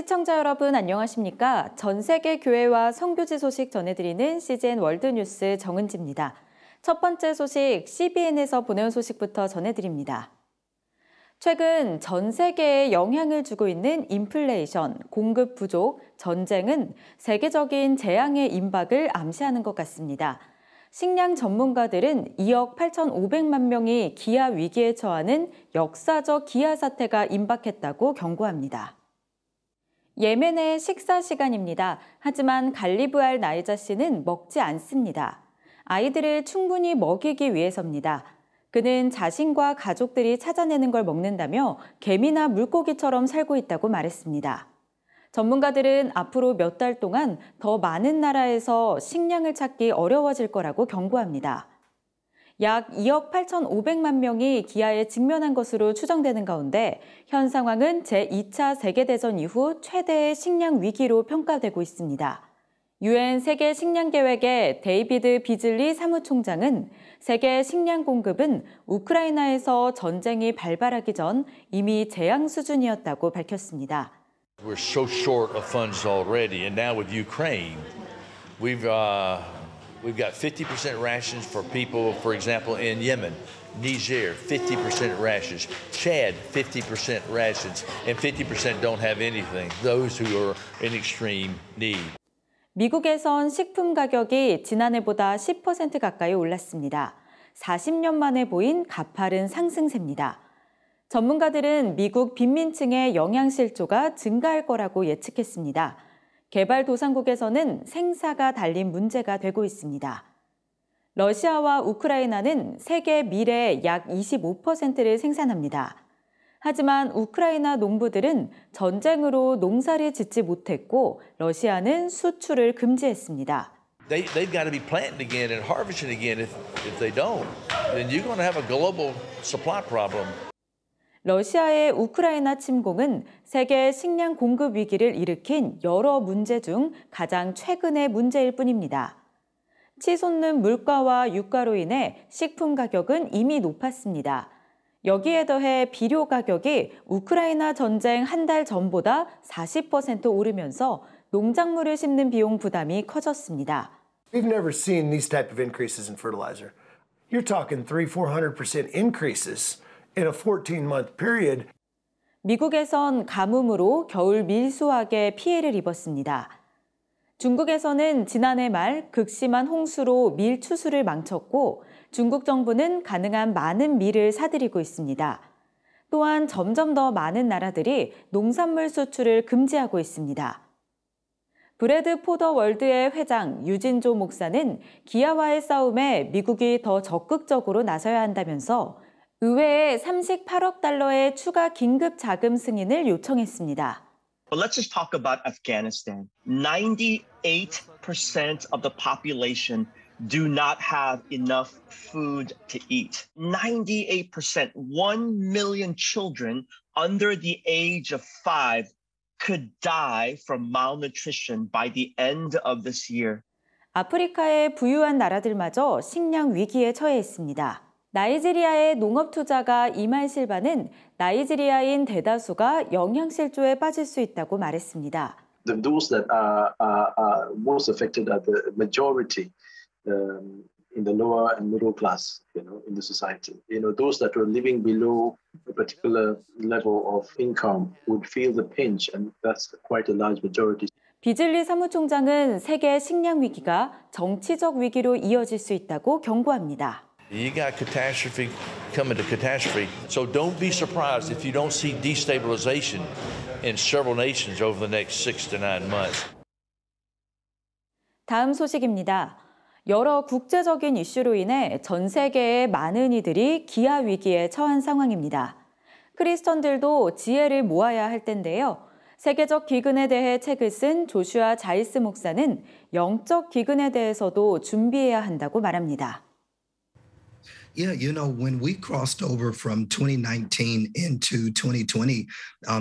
시청자 여러분 안녕하십니까? 전 세계 교회와 선교지 소식 전해드리는 CGN 월드뉴스 정은지입니다. 첫 번째 소식 CBN에서 보내온 소식부터 전해드립니다. 최근 전 세계에 영향을 주고 있는 인플레이션, 공급 부족, 전쟁은 세계적인 재앙의 임박을 암시하는 것 같습니다. 식량 전문가들은 2억 8,500만 명이 기아 위기에 처하는 역사적 기아 사태가 임박했다고 경고합니다. 예멘의 식사 시간입니다. 하지만 갈리브 나이자 씨는 먹지 않습니다. 아이들을 충분히 먹이기 위해서입니다. 그는 자신과 가족들이 찾아내는 걸 먹는다며 개미나 물고기처럼 살고 있다고 말했습니다. 전문가들은 앞으로 몇 달 동안 더 많은 나라에서 식량을 찾기 어려워질 거라고 경고합니다. 약 2억 8,500만 명이 기아에 직면한 것으로 추정되는 가운데 현 상황은 제2차 세계대전 이후 최대의 식량 위기로 평가되고 있습니다. UN 세계 식량 계획의 데이비드 비즐리 사무총장은 세계 식량 공급은 우크라이나에서 전쟁이 발발하기 전 이미 재앙 수준이었다고 밝혔습니다. We're so short of funds already, and now with Ukraine, we've got 50% rations for people, for example, in Yemen, Niger, 50% rations, Chad, 50% rations, and 50% don't have anything, those who are in extreme need. 미국에선 식품 가격이 지난해보다 10% 가까이 올랐습니다. 40년 만에 보인 가파른 상승세입니다. 전문가들은 미국 빈민층의 영양실조가 증가할 거라고 예측했습니다. 개발도상국에서는 생사가 달린 문제가 되고 있습니다. 러시아와 우크라이나는 세계 밀의 약 25%를 생산합니다. 하지만 우크라이나 농부들은 전쟁으로 농사를 짓지 못했고 러시아는 수출을 금지했습니다. They've got to be planting again and harvesting again. If they don't, then you're going to have a global supply problem. 러시아의 우크라이나 침공은 세계 식량 공급 위기를 일으킨 여러 문제 중 가장 최근의 문제일 뿐입니다. 치솟는 물가와 유가로 인해 식품 가격은 이미 높았습니다. 여기에 더해 비료 가격이 우크라이나 전쟁 한 달 전보다 40% 오르면서 농작물을 심는 비용 부담이 커졌습니다. We've never seen these type of increases in fertilizer. You're talking 300-400% increases. In a 14-month period. 미국에선 가뭄으로 겨울 밀수확에 피해를 입었습니다. 중국에서는 지난해 말 극심한 홍수로 밀 추수를 망쳤고 중국 정부는 가능한 많은 밀을 사들이고 있습니다. 또한 점점 더 많은 나라들이 농산물 수출을 금지하고 있습니다. 브래드 포더 월드의 회장 유진조 목사는 기아와의 싸움에 미국이 더 적극적으로 나서야 한다면서 의회에 38억 달러의 추가 긴급 자금 승인을 요청했습니다. But let's just talk about Afghanistan. 98% of the population do not have enough food to eat. 98%, 1 million children under the age of 5 could die from malnutrition by the end of this year. 아프리카의 부유한 나라들마저 식량 위기에 처해 있습니다. 나이지리아의 농업 투자가 이말 실바는 나이지리아인 대다수가 영양실조에 빠질 수 있다고 말했습니다. Those that are most affected are the majority in the lower and middle class, in the society. Those that were living below a particular level of income would feel the pinch, and that's quite a large majority. 비즐리 사무총장은 세계 식량 위기가 정치적 위기로 이어질 수 있다고 경고합니다. You got catastrophe coming to catastrophe, so don't be surprised if you don't see destabilization in several nations over the next 6 to 9 months. 다음 소식입니다. 여러 국제적인 이슈로 인해 전 세계의 많은 이들이 기아 위기에 처한 상황입니다. 크리스천들도 지혜를 모아야 할 텐데요. 세계적 기근에 대해 책을 쓴 조슈아 자이스 목사는 영적 기근에 대해서도 준비해야 한다고 말합니다. Yeah, when we crossed over from 2019 into 2020,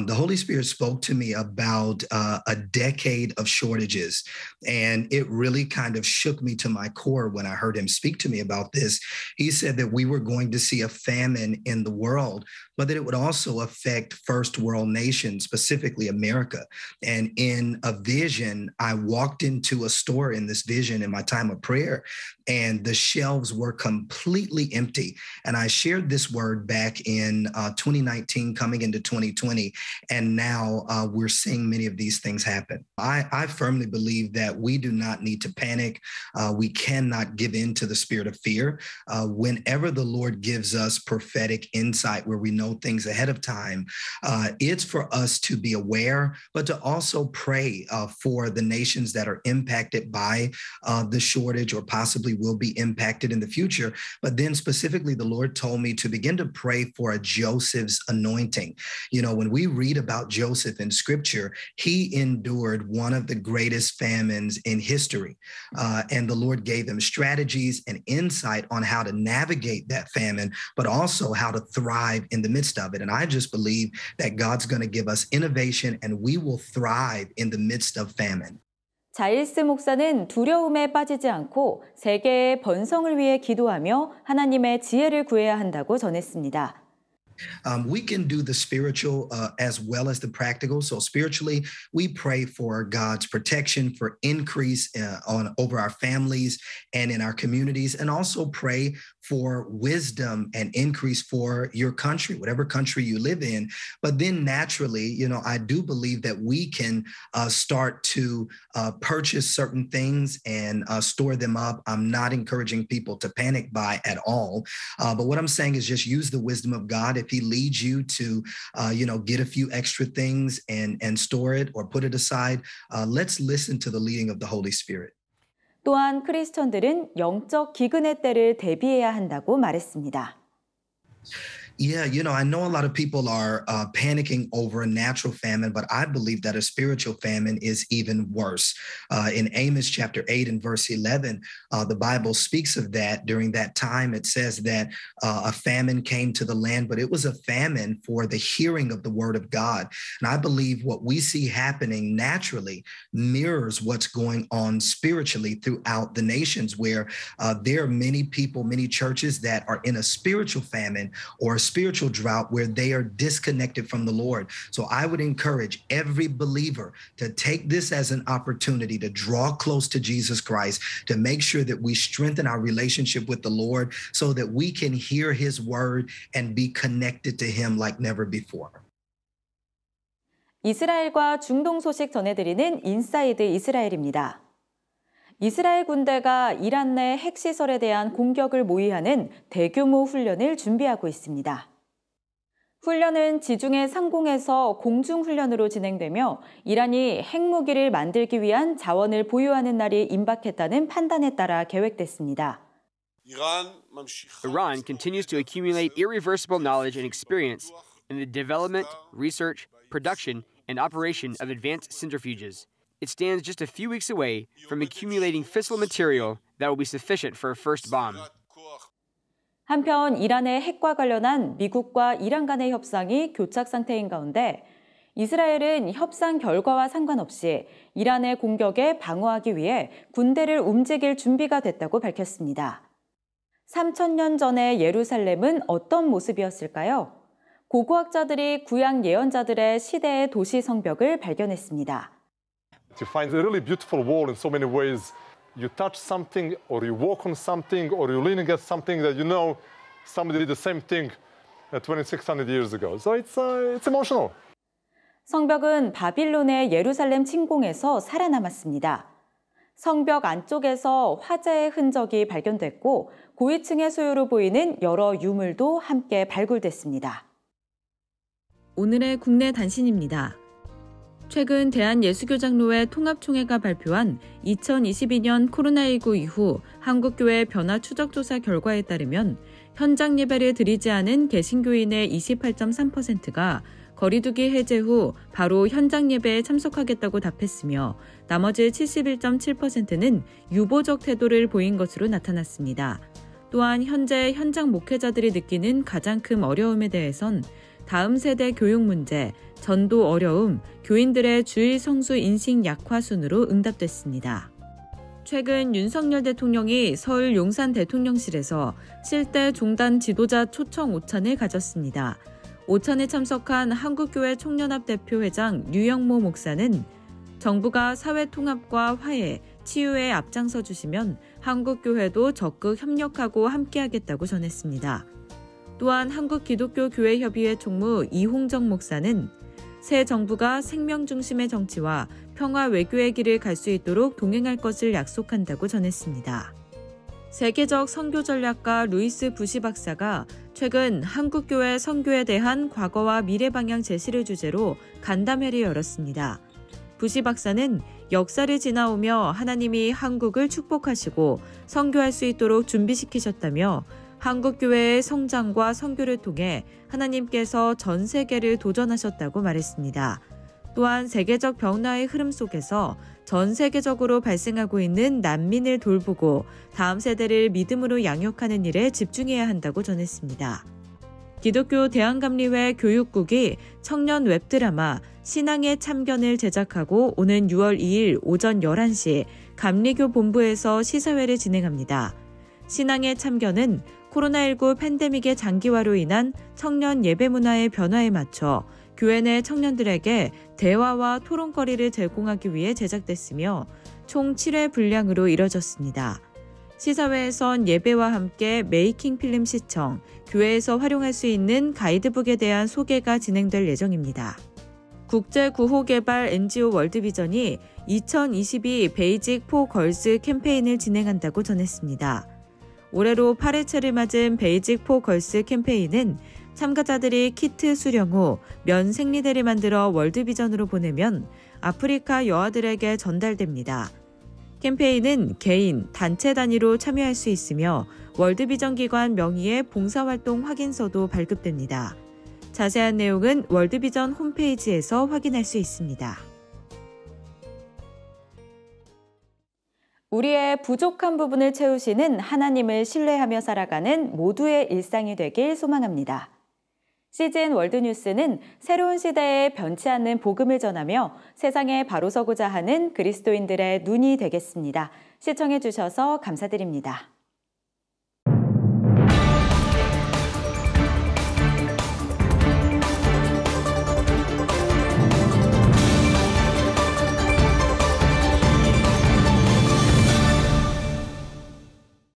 the Holy Spirit spoke to me about a decade of shortages. And it really kind of shook me to my core when I heard him speak to me about this. He said that we were going to see a famine in the world but that it would also affect first world nations, specifically America. And in a vision, I walked into a store in this vision in my time of prayer, and the shelves were completely empty. And I shared this word back in 2019, coming into 2020, and now we're seeing many of these things happen. I firmly believe that we do not need to panic. We cannot give in to the spirit of fear. Whenever the Lord gives us prophetic insight where we know things ahead of time, it's for us to be aware, but to also pray for the nations that are impacted by the shortage or possibly will be impacted in the future. But then specifically, the Lord told me to begin to pray for a Joseph's anointing. You know, when we read about Joseph in scripture, he endured one of the greatest famines in history. And the Lord gave him strategies and insight on how to navigate that famine, but also how to thrive in the midst of it. And I just believe that God's going to give us innovation and we will thrive in the midst of famine. 자일스 목사는 두려움에 빠지지 않고 세계의 번성을 위해 기도하며 하나님의 지혜를 구해야 한다고 전했습니다. We can do the spiritual as well as the practical. So spiritually, we pray for God's protection, for increase over our families and in our communities, and also pray for wisdom and increase for your country, whatever country you live in. But then naturally, you know, I do believe that we can start to purchase certain things and store them up. I'm not encouraging people to panic buy at all. But what I'm saying is just use the wisdom of God. If he leads you to, get a few extra things and store it or put it aside, let's listen to the leading of the Holy Spirit. 또한 크리스천들은 영적 기근의 때를 대비해야 한다고 말했습니다. Yeah, I know a lot of people are panicking over a natural famine, but I believe that a spiritual famine is even worse. In Amos chapter 8 and verse 11, the Bible speaks of that. During that time, it says that a famine came to the land, but it was a famine for the hearing of the word of God. And I believe what we see happening naturally mirrors what's going on spiritually throughout the nations, where there are many people, many churches that are in a spiritual famine or a spiritual drought where they are disconnected from the Lord. So I would encourage every believer to take this as an opportunity to draw close to Jesus Christ, to make sure that we strengthen our relationship with the Lord so that we can hear his word and be connected to him like never before. 이스라엘과 중동 소식 전해드리는 인사이드 이스라엘입니다. 이스라엘 군대가 이란 내 핵시설에 대한 공격을 모의하는 대규모 훈련을 준비하고 있습니다. 훈련은 지중해 상공에서 공중훈련으로 진행되며 이란이 핵무기를 만들기 위한 자원을 보유하는 날이 임박했다는 판단에 따라 계획됐습니다. Iran continues to accumulate irreversible knowledge and experience in the development, research, production, and operation of advanced centrifuges. It stands just a few weeks away from accumulating fissile material that will be sufficient for a first bomb. 한편 이란의 핵과 관련한 미국과 이란 간의 협상이 교착 상태인 가운데 이스라엘은 협상 결과와 상관없이 이란의 공격에 방어하기 위해 군대를 움직일 준비가 됐다고 밝혔습니다. 3000년 전의 예루살렘은 어떤 모습이었을까요? 고고학자들이 구약 예언자들의 시대의 도시 성벽을 발견했습니다. You find a really beautiful wall in so many ways. You touch something, or you walk on something, or you lean against something that you know somebody did the same thing 2,600 years ago. So it's emotional. 성벽은 바빌론의 예루살렘 침공에서 살아남았습니다. 성벽 안쪽에서 화재의 흔적이 발견됐고 고위층의 소유로 보이는 여러 유물도 함께 발굴됐습니다. 오늘의 국내 단신입니다. 최근 대한예수교장로회 통합총회가 발표한 2022년 코로나19 이후 한국교회 변화 추적조사 결과에 따르면 현장 예배를 드리지 않은 개신교인의 28.3%가 거리두기 해제 후 바로 현장 예배에 참석하겠다고 답했으며 나머지 71.7%는 유보적 태도를 보인 것으로 나타났습니다. 또한 현재 현장 목회자들이 느끼는 가장 큰 어려움에 대해선 다음 세대 교육 문제, 전도 어려움, 교인들의 주일 성수 인식 약화 순으로 응답됐습니다. 최근 윤석열 대통령이 서울 용산 대통령실에서 실대 종단 지도자 초청 오찬을 가졌습니다. 오찬에 참석한 한국교회 총연합 대표회장 류영모 목사는 정부가 사회 통합과 화해, 치유에 앞장서 주시면 한국교회도 적극 협력하고 함께하겠다고 전했습니다. 또한 한국기독교교회협의회 총무 이홍정 목사는 새 정부가 생명 중심의 정치와 평화 외교의 길을 갈 수 있도록 동행할 것을 약속한다고 전했습니다. 세계적 선교 전략가 루이스 부시 박사가 최근 한국교회 선교에 대한 과거와 미래 방향 제시를 주제로 간담회를 열었습니다. 부시 박사는 역사를 지나오며 하나님이 한국을 축복하시고 선교할 수 있도록 준비시키셨다며 한국교회의 성장과 선교를 통해 하나님께서 전 세계를 도전하셨다고 말했습니다. 또한 세계적 변화의 흐름 속에서 전 세계적으로 발생하고 있는 난민을 돌보고 다음 세대를 믿음으로 양육하는 일에 집중해야 한다고 전했습니다. 기독교 대한감리회 교육국이 청년 웹드라마 신앙의 참견을 제작하고 오는 6월 2일 오전 11시 감리교 본부에서 시사회를 진행합니다. 신앙의 참견은 코로나19 팬데믹의 장기화로 인한 청년 예배 문화의 변화에 맞춰 교회 내 청년들에게 대화와 토론거리를 제공하기 위해 제작됐으며 총 7회 분량으로 이뤄졌습니다. 시사회에선 예배와 함께 메이킹 필름 시청, 교회에서 활용할 수 있는 가이드북에 대한 소개가 진행될 예정입니다. 국제 구호 개발 NGO 월드비전이 2022 베이직 포 걸스 캠페인을 진행한다고 전했습니다. 올해로 8회째를 맞은 베이직 포 걸스 캠페인은 참가자들이 키트 수령 후 면 생리대를 만들어 월드비전으로 보내면 아프리카 여아들에게 전달됩니다. 캠페인은 개인, 단체 단위로 참여할 수 있으며 월드비전 기관 명의의 봉사활동 확인서도 발급됩니다. 자세한 내용은 월드비전 홈페이지에서 확인할 수 있습니다. 우리의 부족한 부분을 채우시는 하나님을 신뢰하며 살아가는 모두의 일상이 되길 소망합니다. CGN 월드뉴스는 새로운 시대에 변치 않는 복음을 전하며 세상에 바로 서고자 하는 그리스도인들의 눈이 되겠습니다. 시청해 주셔서 감사드립니다.